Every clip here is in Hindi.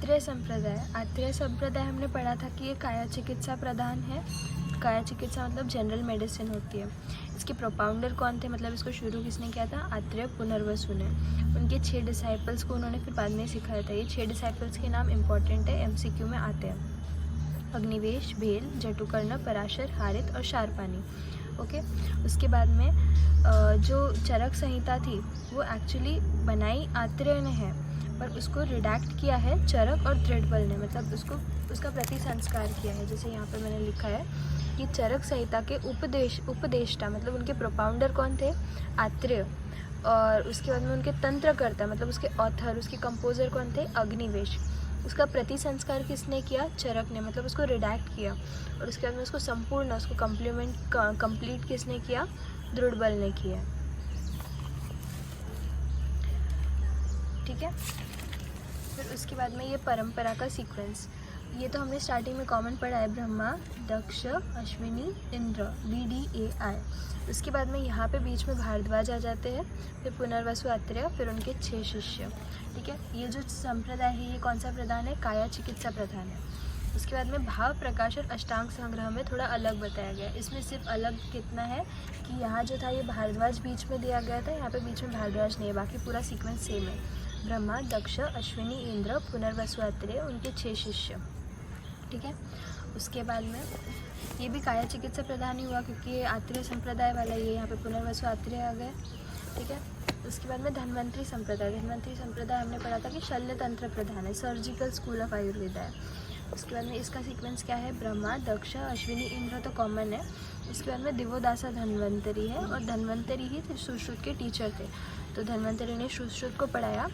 आत्रेय संप्रदाय हमने पढ़ा था कि ये काया चिकित्सा प्रधान है। काया चिकित्सा मतलब जनरल मेडिसिन होती है। इसके प्रोपाउंडर कौन थे, मतलब इसको शुरू किसने किया था? आत्रेय पुनर्वसु ने। उनके 6 डिसाइपल्स को उन्होंने फिर बाद में सिखाया था। ये 6 डिसाइपल्स के नाम इंपॉर्टेंट है, MCQ में आते हैं। अग्निवेश, भेल, जटुकर्ण, पराशर, हारित और शारपानी। ओके। उसके बाद में जो चरक संहिता थी वो एक्चुअली बनाई आत्रेय ने है, पर उसको रिडैक्ट किया है चरक और दृढ़बल ने, मतलब उसका प्रतिसंस्कार किया है। जैसे यहाँ पे मैंने लिखा है कि चरक संहिता के उपदेष्टा मतलब उनके प्रोपाउंडर कौन थे? आत्रेय। और उसके बाद में उनके तंत्रकर्ता मतलब उसके ऑथर, उसके कंपोजर कौन थे? अग्निवेश। उसका प्रतिसंस्कार किसने किया? चरक ने, मतलब उसको रिडैक्ट किया। और उसके बाद में उसको संपूर्ण, उसको कंप्लीट किसने किया? दृढ़बल ने किया। ठीक है। फिर उसके बाद में ये परंपरा का सीक्वेंस, ये तो हमने स्टार्टिंग में कॉमन पढ़ा है, ब्रह्मा, दक्ष, अश्विनी, इंद्र, BDAI। उसके बाद में यहाँ पे बीच में भारद्वाज आ जाते हैं, फिर पुनर्वसु, आत्रेय, फिर उनके 6 शिष्य। ठीक है। ये जो संप्रदाय है ये कौन सा प्रधान है? काया चिकित्सा प्रधान है। उसके बाद में भाव, प्रकाश और अष्टांग संग्रह में थोड़ा अलग बताया गया। इसमें सिर्फ अलग कितना है कि यहाँ जो था ये भारद्वाज बीच में दिया गया था, यहाँ पे बीच में भारद्वाज नहीं है, बाकी पूरा सीक्वेंस सेम है। ब्रह्मा, दक्ष, अश्विनी, इंद्र, पुनर्वसु, आत्रेय, उनके 6 शिष्य। ठीक है। उसके बाद में ये भी काया चिकित्सा प्रधान ही हुआ क्योंकि ये आत्रेय संप्रदाय वाला, ये यहाँ पे पुनर्वसु, आत्रेय आ गए। ठीक है। उसके बाद में धन्वंतरी संप्रदाय हमने पढ़ा था कि शल्य तंत्र प्रधान है, सर्जिकल स्कूल ऑफ आयुर्वेदा है। उसके बाद में इसका सीक्वेंस क्या है? ब्रह्मा, दक्ष, अश्विनी, इंद्र तो कॉमन है। उसके बाद में दिवोदासा धन्वंतरी है, और धन्वंतरी ही सुश्रुत के टीचर थे, तो धन्वंतरी ने सुश्रुत को पढ़ाया।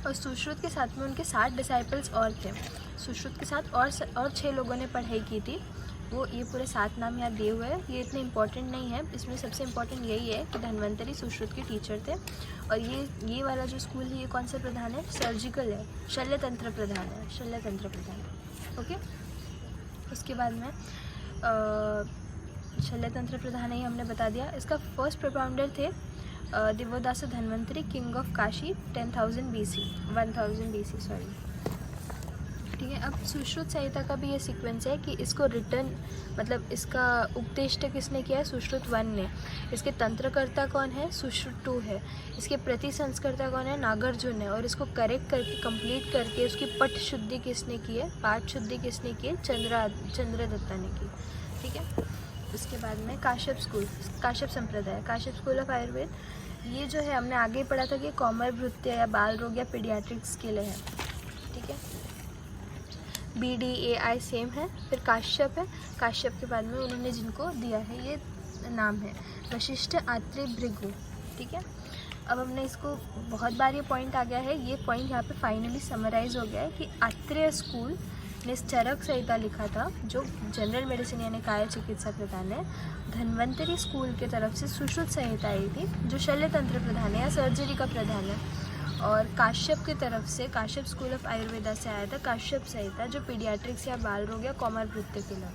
और सुश्रुत के साथ में उनके 7 डिसाइपल्स और थे। सुश्रुत के साथ और 6 लोगों ने पढ़ाई की थी, वो ये पूरे 7 नाम यहाँ दिए हुए हैं। ये इतने इंपॉर्टेंट नहीं है, इसमें सबसे इम्पोर्टेंट यही है कि धन्वंतरी सुश्रुत के टीचर थे। और ये वाला जो स्कूल है ये कौन सा प्रधान है? सर्जिकल है, शल्य तंत्र प्रधान है। ओके। उसके बाद में शल्य तंत्र प्रधान है, हमने बता दिया। इसका फर्स्ट प्रोपाउंडर थे Divodasa Dhanvantari, king of Kashi, 10,000 BC sorry. ठीक है। अब सुश्रुत संहिता का भी ये सीक्वेंस है कि इसको रिटर्न मतलब इसका उपदेष्ट किसने किया है? सुश्रुत 1 ने। इसके तंत्रकर्ता कौन है? सुश्रुत 2 है। इसके प्रतिसंस्कर्ता कौन है? नागार्जुन है। और इसको करेक्ट करके कंप्लीट करके उसकी पट शुद्धि किसने की है? पाठ शुद्धि किसने की है? चंद्रदत्ता ने की। ठीक है। उसके बाद में काश्यप संप्रदाय, काश्यप स्कूल ऑफ आयुर्वेद, ये जो है हमने आगे पढ़ा था कि कॉमर भृत्य या बाल रोग या पीडियाट्रिक्स के लिए है। ठीक है। BDAI सेम है। फिर काश्यप है, काश्यप के बाद में उन्होंने जिनको दिया है ये नाम है वशिष्ठ, आत्रेय, भृगु। ठीक है। अब हमने इसको बहुत बार ये पॉइंट आ गया है, ये पॉइंट यहाँ पे फाइनली समराइज हो गया है कि आत्रेय स्कूल ने चरक संहिता लिखा था जो जनरल मेडिसिन यानी काया चिकित्सा प्रधान है। धन्वंतरी स्कूल की तरफ से सुश्रुत संहिता आई थी जो शल्य तंत्र प्रधान है या सर्जरी का प्रधान है। और काश्यप की तरफ से, काश्यप स्कूल ऑफ आयुर्वेदा से आया था काश्यप संहिता जो पीडियाट्रिक्स या बाल रोग या कॉमर भृत्य के लिए।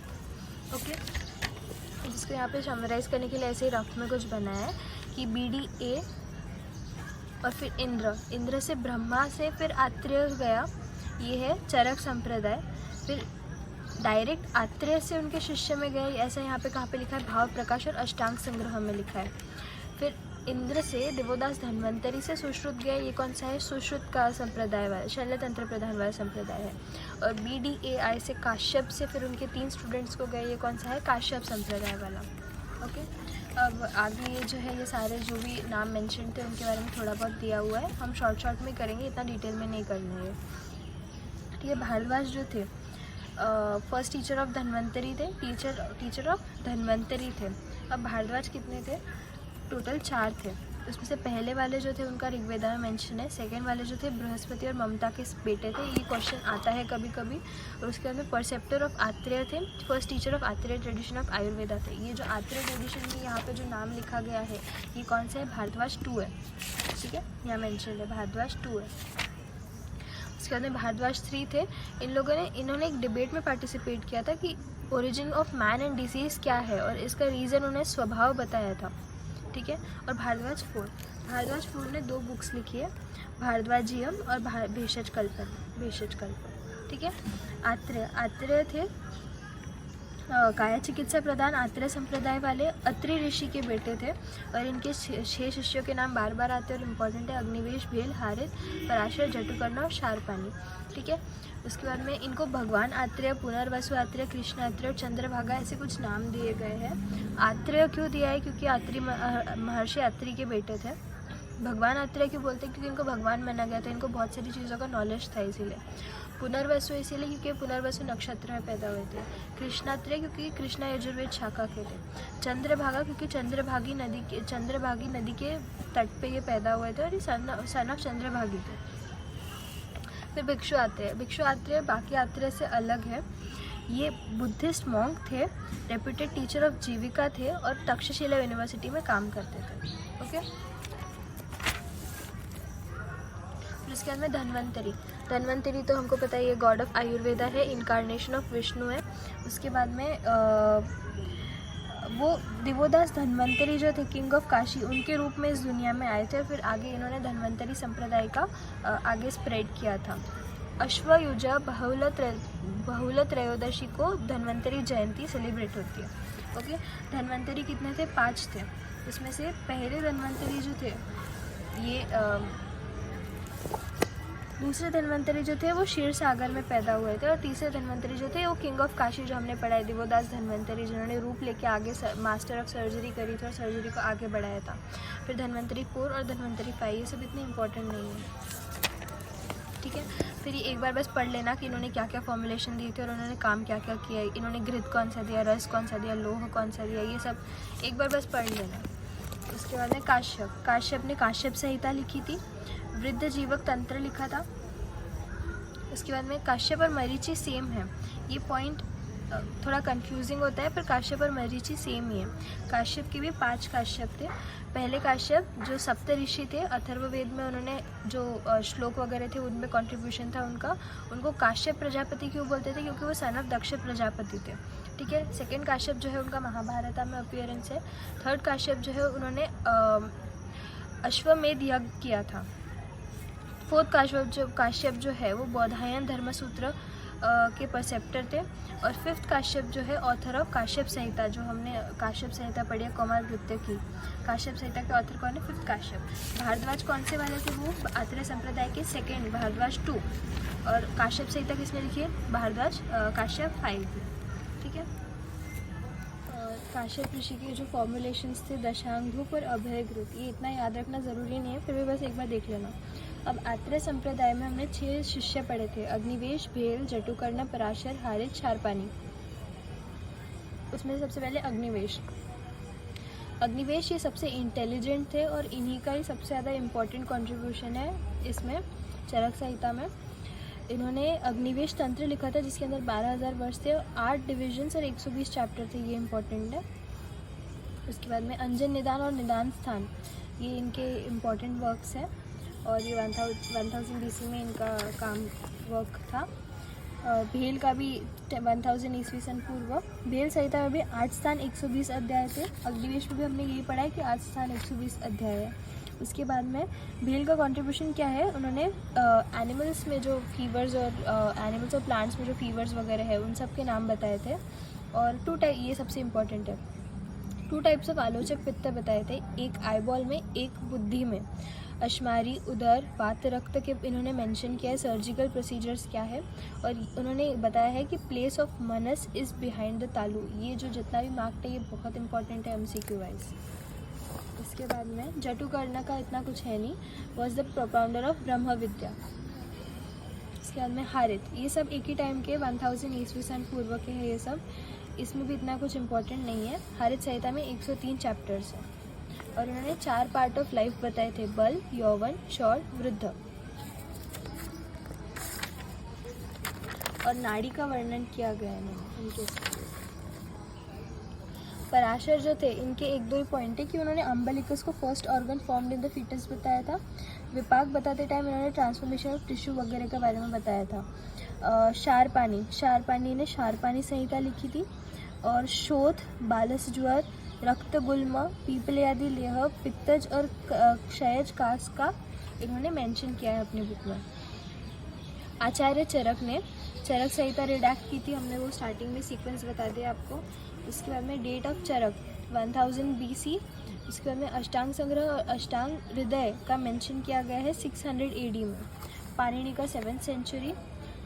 ओके। जिसको यहाँ पे समराइज करने के लिए ऐसे ही रफ में कुछ बनाया है कि BDA और फिर इंद्र से ब्रह्मा से फिर आत्रेय गया, ये है चरक संप्रदाय। फिर डायरेक्ट आत्रेय से उनके शिष्य में गए, ऐसा यहाँ पे कहाँ पे लिखा है? भाव, प्रकाश और अष्टांग संग्रह में लिखा है। फिर इंद्र से दिवोदास धन्वंतरी से सुश्रुत गए, ये कौन सा है? सुश्रुत का संप्रदाय वाला, शल्य तंत्र प्रधान वाला संप्रदाय है। और BDAI से काश्यप से फिर उनके 3 स्टूडेंट्स को गए, ये कौन सा है? काश्यप संप्रदाय वाला। ओके। अब आगे ये जो है ये सारे जो भी नाम मेंशन थे उनके बारे में थोड़ा बहुत दिया हुआ है, हम शॉर्ट में करेंगे, इतना डिटेल में नहीं करना है। ठीक है। भारद्वाज जो थे फर्स्ट टीचर ऑफ धन्वंतरी थे, टीचर ऑफ धन्वंतरी थे। अब भारद्वाज कितने थे? टोटल 4 थे। उसमें से पहले वाले जो थे उनका ऋग्वेदा में मेंशन है, सेकंड वाले जो थे बृहस्पति और ममता के बेटे थे, ये क्वेश्चन आता है कभी कभी। और उसके बाद में परसेप्टर ऑफ आत्रेय थे, first teacher of Atreya tradition of Ayurveda थे। ये जो आत्रेय ट्रेडिशन में यहाँ पे जो नाम लिखा गया है ये कौन सा है? भारद्वाज 2 है। ठीक है। यहाँ मेंशन है भारद्वाज 2 है। उसके बाद में भारद्वाज 3 थे। इन्होंने एक डिबेट में पार्टिसिपेट किया था कि origin of man and disease क्या है, और इसका रीज़न उन्हें स्वभाव बताया था। ठीक है। और भारद्वाज 4 ने 2 बुक्स लिखी है, भारद्वाजियम और भेषज कल्प, ठीक है। आत्रेय थे काया चिकित्सा प्रधान आत्रेय संप्रदाय वाले अत्रि ऋषि के बेटे थे और इनके 6 शिष्यों के नाम बार बार आते हैं और इम्पोर्टेंट है, अग्निवेश, भेल, हारित, पराशर, जटुकर्ण और शारपानी, ठीक है। उसके बाद में इनको भगवान आत्रेय, पुनर्वसु आत्रेय, कृष्ण आत्रेय और चंद्रभागा ऐसे कुछ नाम दिए गए हैं। आत्रेय क्यों दिया है? क्योंकि महर्षि अत्रि के बेटे थे। भगवान आत्रेय क्यों बोलते हैं? क्योंकि इनको भगवान माना गया था, इनको बहुत सारी चीज़ों का नॉलेज था इसीलिए। पुनर्वसु इसीलिए क्योंकि पुनर्वसु नक्षत्र में पैदा हुए थे। कृष्णात्रेय क्योंकि कृष्णा यजुर्वेद शाखा के थे। चंद्रभागा क्योंकि चंद्रभागी नदी के तट पे ये पैदा हुए थे और ये सन ऑफ चंद्रभागी थे। फिर भिक्षु आत्रेय बाकी आत्रेय से अलग है। ये बुद्धिस्ट मॉन्क थे, रेप्यूटेड टीचर ऑफ जीविका थे और तक्षशिला यूनिवर्सिटी में काम करते थे, ओके। इसके बाद में धन्वंतरी तो हमको पता है ये गॉड ऑफ आयुर्वेदा है, इनकारनेशन ऑफ विष्णु है। उसके बाद में वो दिवोदास धन्वंतरी जो थे किंग ऑफ काशी, उनके रूप में इस दुनिया में आए थे और फिर आगे इन्होंने धन्वंतरी संप्रदाय का आगे स्प्रेड किया था। अश्वयुजा बहुल त्रयोदशी को धन्वंतरी जयंती सेलिब्रेट होती है, ओके। धन्वंतरी कितने थे? 5 थे। इसमें से पहले धन्वंतरी जो थे ये दूसरे धन्वंतरी जो थे वो क्षीर सागर में पैदा हुए थे और तीसरे धन्वंतरी जो थे वो किंग ऑफ काशी जो हमने पढ़ा है, दिवोदास धन्वंतरी, जिन्होंने रूप लेके आगे मास्टर ऑफ सर्जरी करी थी और सर्जरी को आगे बढ़ाया था। फिर धन्वंतरी 4 और धन्वंतरी 5, ये सब इतने इंपॉर्टेंट नहीं है, ठीक है। फिर ये एक बार बस पढ़ लेना कि इन्होंने क्या क्या फॉर्मुलेशन दिए थे और उन्होंने काम क्या क्या किया, इन्होंने घृत कौन सा दिया, रस कौन सा दिया, लोह कौन सा दिया, ये सब एक बार बस पढ़ लेना। उसके बाद में काश्यप ने काश्यप संहिता लिखी थी। वृद्ध जीवक तंत्र लिखा था। उसके बाद में काश्यप और मरीचि सेम है, ये पॉइंट थोड़ा कंफ्यूजिंग होता है पर काश्यप और मरीचि सेम ही है। काश्यप के भी 5 काश्यप थे। पहले काश्यप जो सप्त ऋषि थे, अथर्ववेद में उन्होंने जो श्लोक वगैरह थे उनमें कंट्रीब्यूशन था उनका, उनको काश्यप प्रजापति क्यों बोलते थे? क्योंकि वो सन ऑफ दक्ष प्रजापति थे, ठीक है। सेकेंड काश्यप जो है उनका महाभारत में अपीयरेंस है। थर्ड काश्यप जो है उन्होंने अश्वमेध यज्ञ किया था। फोर्थ काश्यप जो है वो बौधायन धर्मसूत्र के परसेप्टर थे। और फिफ्थ काश्यप जो है ऑथर ऑफ काश्यप संहिता, जो हमने काश्यप संहिता पढ़ी है कौमारभृत्य की, काश्यप संहिता के ऑथर कौन है? फिफ्थ काश्यप। भारद्वाज कौन से वाले थे? वो आत्रेय संप्रदाय के सेकेंड, भारद्वाज 2। और काश्यप संहिता किसने लिखी है? भारद्वाज काश्यप 5, ठीक है। काश्यप ऋषि के जो फॉर्मुलेशंस थे दशांगधूप और अभयघृत, ये इतना याद रखना ज़रूरी नहीं है, फिर भी बस एक बार देख लेना। अब आत्रेय संप्रदाय में हमने 6 शिष्य पढ़े थे, अग्निवेश, भेल, जटुकर्ण, पराशर, हारित, शारपानी। उसमें सबसे पहले अग्निवेश ये सबसे इंटेलिजेंट थे और इन्हीं का ही सबसे ज़्यादा इम्पोर्टेंट कंट्रीब्यूशन है इसमें चरक संहिता में। इन्होंने अग्निवेश तंत्र लिखा था जिसके अंदर 12,000 वर्ष थे, 8 डिविजन्स और 120 चैप्टर थे, ये इम्पोर्टेंट है। उसके बाद में अंजन निदान और निदान स्थान, ये इनके इम्पोर्टेंट वर्क्स हैं और ये 1000 BC में इनका काम वर्क था। भेल का भी 1000 ईस्वी सन पूर्व। भेल संहिता में भी 8 स्थान 120 अध्याय थे। अग्निवेश में भी हमने यही पढ़ा है कि 8 स्थान 120 अध्याय है। उसके बाद में भेल का कंट्रीब्यूशन क्या है? उन्होंने एनिमल्स में जो फीवर्स और एनिमल्स और प्लांट्स में जो फीवर्स वगैरह है उन सब के नाम बताए थे। और 2 टाइप, ये सबसे इम्पोर्टेंट है, 2 टाइप्स ऑफ आलोचक पित्त बताए थे, एक आईबॉल में, एक बुद्धि में। अश्मारी, उदर, वात, रक्त के इन्होंने मेंशन किया है, सर्जिकल प्रोसीजर्स क्या है, और उन्होंने बताया है कि place of Manas is behind the तालू। ये जो जितना भी मार्क्ड है ये बहुत इंपॉर्टेंट है MCQ वाइज। इसके बाद में जटुकर्ण का इतना कुछ है नहीं, वॉज द प्रोपाउंडर ऑफ ब्रह्म विद्या। इसके बाद में हारित, ये सब एक ही टाइम के 1000 ईस्वी सन पूर्व के हैं ये सब, इसमें भी इतना कुछ इम्पोर्टेंट नहीं है। हारित संहिता में 103 चैप्टर्स हैं और उन्होंने 4 पार्ट ऑफ लाइफ बताए थे, बल, यौवन, शौर, वृद्ध। और नाड़ी का वर्णन किया गया है इनके। पराशर जो थे इनके 1-2 पॉइंट है कि उन्होंने अम्बलिकस को first organ formed in the foetus बताया था। विपाक बताते टाइम इन्होंने ट्रांसफॉर्मेशन ऑफ टिश्यू वगैरह के बारे में बताया था। शारपानी ने शारपानी संहिता लिखी थी। और शोथ, बालसज्वर, रक्तगुल्म, पीपल्यादि लेह, पित्तज और क्षयज कास का इन्होंने मेंशन किया है अपनी बुक में। आचार्य चरक ने चरक संहिता रिडैक्ट की थी, हमने वो स्टार्टिंग में सीक्वेंस बता दिया आपको। इसके बाद में डेट ऑफ चरक 1000 BC। इसके बाद में अष्टांग संग्रह और अष्टांग हृदय का मेंशन किया गया है 600 AD में। पाणिनि का 7th सेंचुरी।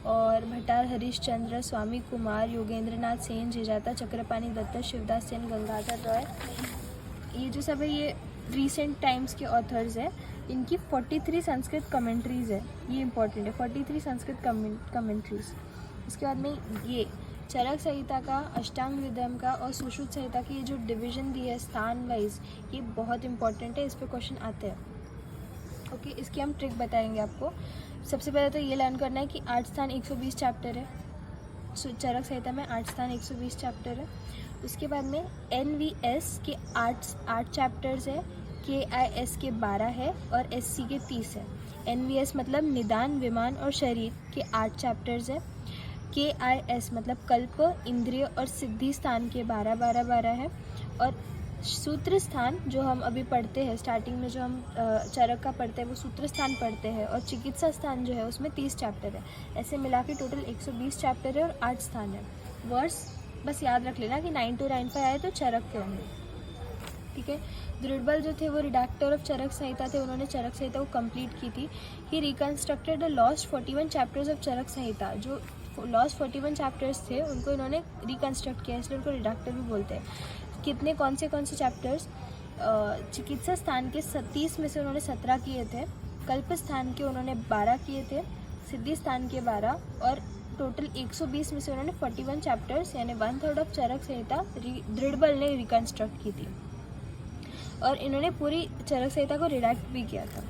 और भट्टार हरिश्चंद्र, स्वामी कुमार, योगेंद्रनाथ सेन, जिजाता चक्रपाणी दत्त, शिवदास सेन, गंगाधर रॉय, ये जो सब है ये रिसेंट टाइम्स के ऑथर्स है। इनकी 43 संस्कृत कमेंट्रीज़ है, ये इंपॉर्टेंट है, 43 संस्कृत कमेंट्रीज़। इसके बाद में ये चरक संहिता का, अष्टांग हृदय का और सुश्रुत संहिता की ये जो डिवीज़न दी है स्थान वाइज, ये बहुत इंपॉर्टेंट है, इस पर क्वेश्चन आते हैं। ओके, इसकी हम ट्रिक बताएंगे आपको। सबसे पहले तो ये लर्न करना है कि 8 स्थान 120 चैप्टर है, चरक संहिता में 8 स्थान 120 चैप्टर है। उसके बाद में NVS के 8 चैप्टर्स है, KIS के 12 है और SC के 30 है। NVS मतलब निदान, विमान और शरीर के 8 चैप्टर्स है। KIS मतलब कल्प, इंद्रिय और सिद्धि स्थान के 12 है। और सूत्र स्थान जो हम अभी पढ़ते हैं, स्टार्टिंग में जो हम चरक का पढ़ते हैं वो सूत्र स्थान पढ़ते हैं, और चिकित्सा स्थान जो है उसमें 30 चैप्टर है। ऐसे मिला के टोटल 120 चैप्टर है और 8 स्थान है। वर्ष बस याद रख लेना कि 9295 आए तो चरक के होंगे, ठीक है। दृढ़बल जो थे वो रिडैक्टर ऑफ चरक संहिता थे, उन्होंने चरक संहिता को कंप्लीट की थी। He reconstructed the lost 41 chapters of Charaka Samhita. जो लॉस्ट 41 चैप्टर्स थे उनको इन्होंने रिकन्स्ट्रक्ट किया, इसलिए उनको रिडैक्टर भी बोलते हैं। कितने कौन से चैप्टर्स? चिकित्सा स्थान के 30 में से उन्होंने 17 किए थे, कल्प स्थान के उन्होंने 12 किए थे, सिद्धि स्थान के 12, और टोटल 120 में से उन्होंने 41 चैप्टर्स यानी 1/3 ऑफ चरक संहिता दृढ़बल ने रिकन्स्ट्रक्ट की थी। और इन्होंने पूरी चरक संहिता को रिडैक्ट भी किया था,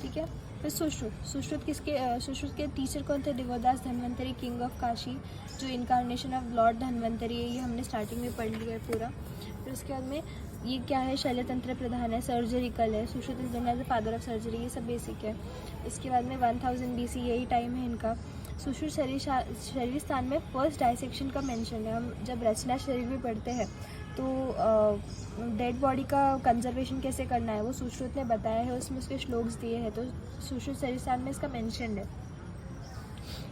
ठीक है। फिर सुश्रुत के टीचर कौन थे? दिगोदास धन्वंतरी, किंग ऑफ काशी, जो इनकारनेशन ऑफ लॉर्ड धन्वंतरी है, ये हमने स्टार्टिंग में पढ़ लिया है पूरा। फिर उसके बाद में ये क्या है? शल्यतंत्र प्रधान है, सर्जरिकल है, Sushruta is known as the father of surgery, ये सब बेसिक है। इसके बाद में 1000 BC यही टाइम है इनका। सुश्रुत शरीर स्थान में फर्स्ट डाइसेक्शन का मेंशन है। हम जब रचना शरीर भी पढ़ते हैं तो डेड बॉडी का कंजर्वेशन कैसे करना है वो सुश्रुत ने बताया है, उसमें उसके श्लोक्स दिए हैं, तो सुश्रुत शरीर स्थान में इसका मेंशन है।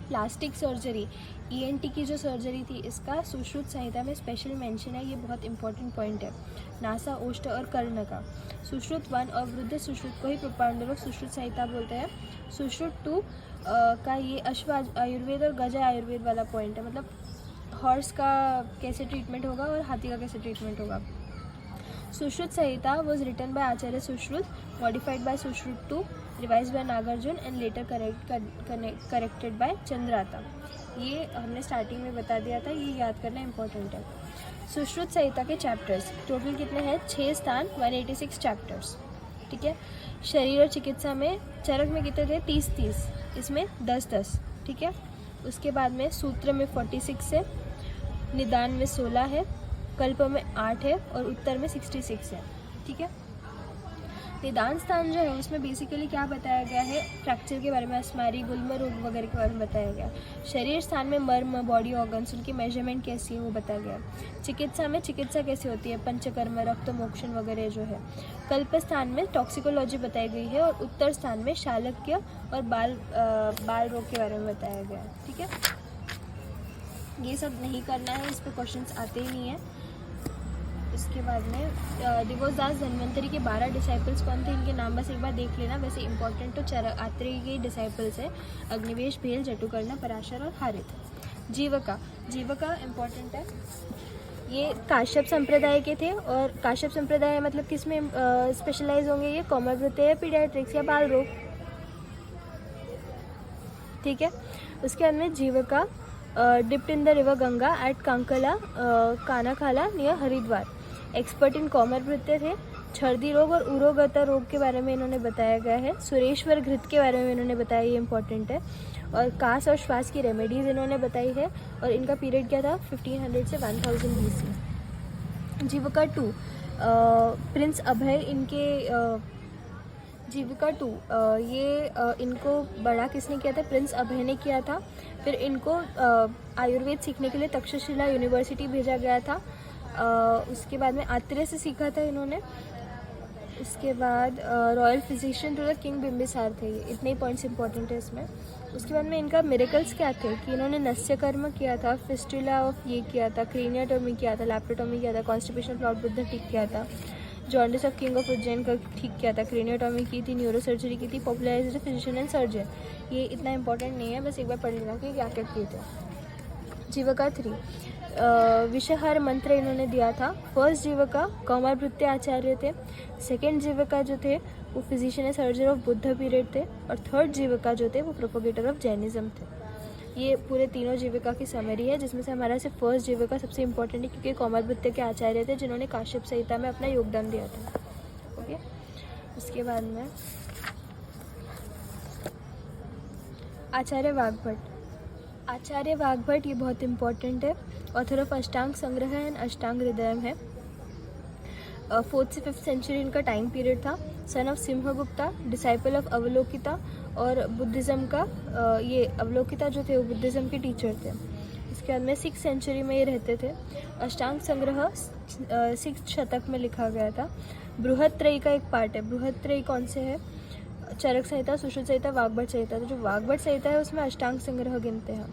प्लास्टिक सर्जरी, ENT की जो सर्जरी थी, इसका सुश्रुत संहिता में स्पेशल मेंशन है, ये बहुत इंपॉर्टेंट पॉइंट है। नासा, ओष्ठ और कर्ण का। सुश्रुत 1 और वृद्ध सुश्रुत को ही प्रोपाउंडर ऑफ सुश्रुत संहिता बोलते हैं। सुश्रुत 2 का ये अश्व आयुर्वेद और गज आयुर्वेद वाला पॉइंट है, मतलब हॉर्स का कैसे ट्रीटमेंट होगा और हाथी का कैसे ट्रीटमेंट होगा। Sushruta Samhita was written by Acharya Sushruta, modified by Sushruta 2, revised by Nagarjuna and later corrected by Chandrata. ये हमने स्टार्टिंग में बता दिया था, ये याद करना इंपॉर्टेंट है। सुश्रुत संहिता के चैप्टर्स टोटल कितने हैं? 6 स्थान 186 चैप्टर्स, ठीक है। शरीर और चिकित्सा में चरक में कितने थे? 30, इसमें 10, ठीक है। उसके बाद में सूत्र में 46 है, निदान में 16 है, कल्प में 8 है और उत्तर में 66 है, ठीक है। निदान स्थान जो है उसमें बेसिकली क्या बताया गया है? फ्रैक्चर के बारे में, अस्मारी, गुल्म रोग वगैरह के बारे में बताया गया। शरीर स्थान में मर्म, बॉडी ऑर्गन्स, उनकी मेजरमेंट कैसी है वो बताया गया। चिकित्सा में चिकित्सा कैसे होती है? पंचकर्म, रक्त मोक्षण वगैरह जो है। कल्प स्थान में टॉक्सिकोलॉजी बताई गई है और उत्तर स्थान में शालक्य और बाल रोग के बारे में बताया गया है, ठीक है। ये सब नहीं करना है, इस पर क्वेश्चंस आते ही नहीं है। इसके बाद में दिगोदास धन्वंतरी के 12 डिसाइपल्स कौन थे? इनके नाम बस एक बार देख लेना। वैसे इंपॉर्टेंट तो आत्रेय के डिसाइपल्स है, अग्निवेश, भेल, जटुकर्ण, पराशर और हारित। जीवका इंपॉर्टेंट है, ये काश्यप संप्रदाय के थे। और काश्यप संप्रदाय मतलब किस में स्पेशलाइज होंगे? ये कॉमर्ब्रिते या पीडियाट्रिक्स या बाल रोग, ठीक है। उसके बाद में Jivaka dipped in the river Ganga at Kankala Kanakhala near Haridwar. Expert in कॉमर्ब्रिते थे। छर्दी रोग और उरोगता रोग के बारे में इन्होंने बताया गया है। सुरेश्वर घृत के बारे में इन्होंने बताया, ये इंपॉर्टेंट है। और कास और श्वास की रेमेडीज़ इन्होंने बताई है। और इनका पीरियड क्या था? 1500 से 1000 BC। जीविका 2 प्रिंस अभय, इनके जीविका 2 ये इनको बड़ा किसने किया था? प्रिंस अभय ने किया था। फिर इनको आयुर्वेद सीखने के लिए तक्षशिला यूनिवर्सिटी भेजा गया था। उसके बाद में आत्रेय से सीखा था इन्होंने। उसके बाद royal physician to the king Bimbisara थे, ये इतने ही पॉइंट्स इंपॉर्टेंट है इसमें। उसके बाद में इनका मिरेकल्स क्या थे कि इन्होंने नस्य कर्म किया था, फिस्टुला ऑफ ये किया था, क्रेनियोटॉमी किया था, लैप्रोटॉमी किया था, कॉन्स्टिपेशन ऑफ लॉर्ड बुद्ध ठीक किया था, jaundice of king of Ujjain का ठीक किया था, क्रेनियोटॉमी की थी, न्यूरो सर्जरी की थी, पॉपुलराइज्ड फिजिशियन एंड सर्जन। ये इतना इंपॉर्टेंट नहीं है, बस एक बार पढ़ लेना कि क्या क्या किए थे। जीविका 3 विषहर मंत्र इन्होंने दिया था। फर्स्ट जीविका कौमारभृत्य आचार्य थे। सेकेंड जीविका जो थे वो physician and surgeon of Buddha period थे। और थर्ड जीविका जो थे वो प्रोपोगेटर ऑफ जैनिज्म थे। ये पूरे तीनों जीविका की समरी है, जिसमें से हमारा से फर्स्ट जीविका सबसे इम्पोर्टेंट है क्योंकि कौमारभृत्य के आचार्य थे जिन्होंने काश्यप संहिता में अपना योगदान दिया था। ओके, उसके बाद में आचार्य वाग्भट। आचार्य वाग्भट ये बहुत इंपॉर्टेंट है, ऑथर ऑफ अष्टांग संग्रह एंड अष्टांग हृदयम है। 4th से 5th सेंचुरी इनका टाइम पीरियड था। सन ऑफ सिंहगुप्ता, डिसाइपल ऑफ अवलोकिता और बुद्धिज़्म का ये अवलोकिता जो थे वो बुद्धिज़्म के टीचर थे। इसके बाद में 6th सेंचुरी में ये रहते थे। अष्टांग संग्रह 6th शतक में लिखा गया था। बृहत्त्रयी का एक पार्ट है। बृहत्त्रयी कौन से है? चरक संहिता, सुश्रुत संहिता, वाग्भट संहिता। तो जो वाग्भट संहिता है उसमें अष्टांग संग्रह गिनते हैं।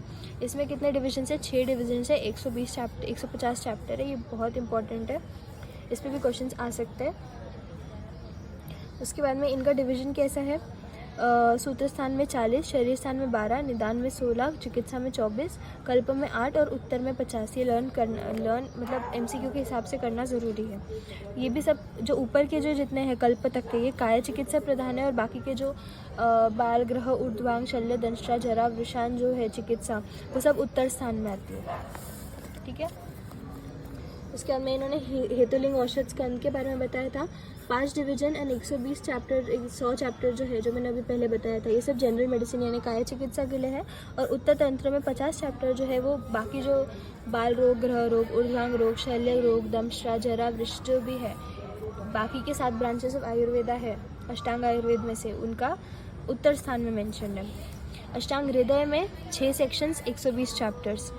इसमें कितने डिविजन है? 6 डिविजन है, 120 चैप्टर, 150 चैप्टर है। ये बहुत इंपॉर्टेंट है, इस पर भी क्वेश्चंस आ सकते हैं। उसके बाद में इनका डिवीजन कैसा है? सूत्र स्थान में 40, शरीर स्थान में 12, निदान में 16, चिकित्सा में 24, कल्प में 8 और उत्तर में 50। ये लर्न मतलब MCQ के हिसाब से करना ज़रूरी है। ये भी सब जो ऊपर के जो जितने हैं कल्प तक के, ये काय चिकित्सा प्रधान है। और बाकी के जो बाल, ग्रह, ऊर्ध्वांग, शल्य, दंष्ट्रा, जरा, वृषाण जो है चिकित्सा, वो सब उत्तर स्थान में आती है। ठीक है। उसके बाद में इन्होंने हेतुलिंग औषध स्कंद के बारे में बताया था। 5 डिवीजन एंड 120 चैप्टर, 100 चैप्टर जो है, जो मैंने अभी पहले बताया था, ये सब जनरल मेडिसिन यानी काय चिकित्सा के लिए है। और उत्तर तंत्र में 50 चैप्टर जो है वो बाकी जो बाल रोग, ग्रह रोग, ऊर्ध्वांग रोग, शल्य रोग, दंष्ट्रा, जरा, वृष जो भी है, बाकी के 7 ब्रांचेस ऑफ आयुर्वेदा है अष्टांग आयुर्वेद में से, उनका उत्तर स्थान में मेंशन है। अष्टांग हृदय में 6 सेक्शंस, 120 चैप्टर्स,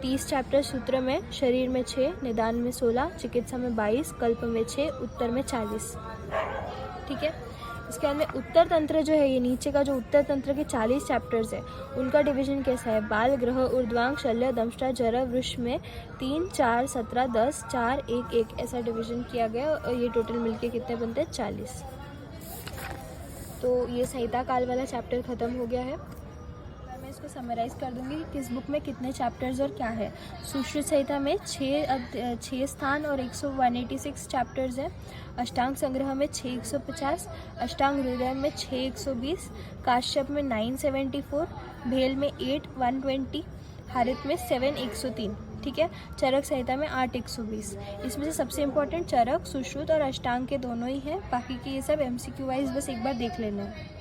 30 चैप्टर सूत्र में, शरीर में 6, निदान में 16, चिकित्सा में 22, कल्प में 6, उत्तर में 40। ठीक है। इसके बाद में उत्तर तंत्र जो है, ये नीचे का जो उत्तर तंत्र के 40 चैप्टर्स है, उनका डिवीजन कैसा है? बाल, ग्रह, ऊर्ध्वांग, शल्य, दंष्ट्रा, जरा, वृष में 3, 4, 17, 10, 4, 1, 1 ऐसा डिवीजन किया गया। और ये टोटल मिलके कितने बनते हैं? 40। तो ये संहिता काल वाला चैप्टर ख़त्म हो गया है। मैं इसको समराइज़ कर दूंगी कि किस बुक में कितने चैप्टर्स और क्या है। सुश्रुत संहिता में 6 स्थान और 186 चैप्टर्स हैं। अष्टांग संग्रह में 6, 150, अष्टांग हृदय में 6, 120, काश्यप में 974, भेल में 8, 120, हारित में 7, 103। ठीक है। चरक संहिता में 8, 120। इसमें से सबसे इम्पोर्टेंट चरक, सुश्रुत और अष्टांग के दोनों ही हैं। बाकी के ये सब MCQ वाइज बस एक बार देख लेना है।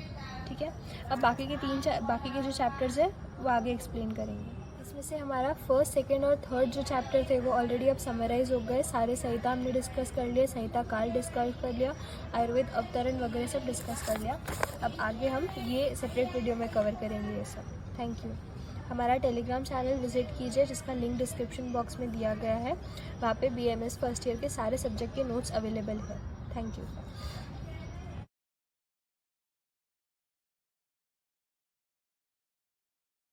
ठीक है। अब बाकी के जो चैप्टर्स है वो आगे एक्सप्लेन करेंगे। इसमें से हमारा फर्स्ट, सेकंड और थर्ड जो चैप्टर थे वो ऑलरेडी अब समराइज हो गए। सारे संहिता हमने डिस्कस कर लिए, संहिता काल डिस्कस कर लिया, आयुर्वेद अवतरण वगैरह सब डिस्कस कर लिया। अब आगे हम ये सेपरेट वीडियो में कवर करेंगे ये सब। Thank you. हमारा टेलीग्राम चैनल विजिट कीजिए, जिसका लिंक डिस्क्रिप्शन बॉक्स में दिया गया है। वहाँ पे BMS फर्स्ट ईयर के सारे सब्जेक्ट के नोट्स अवेलेबल है। Thank you.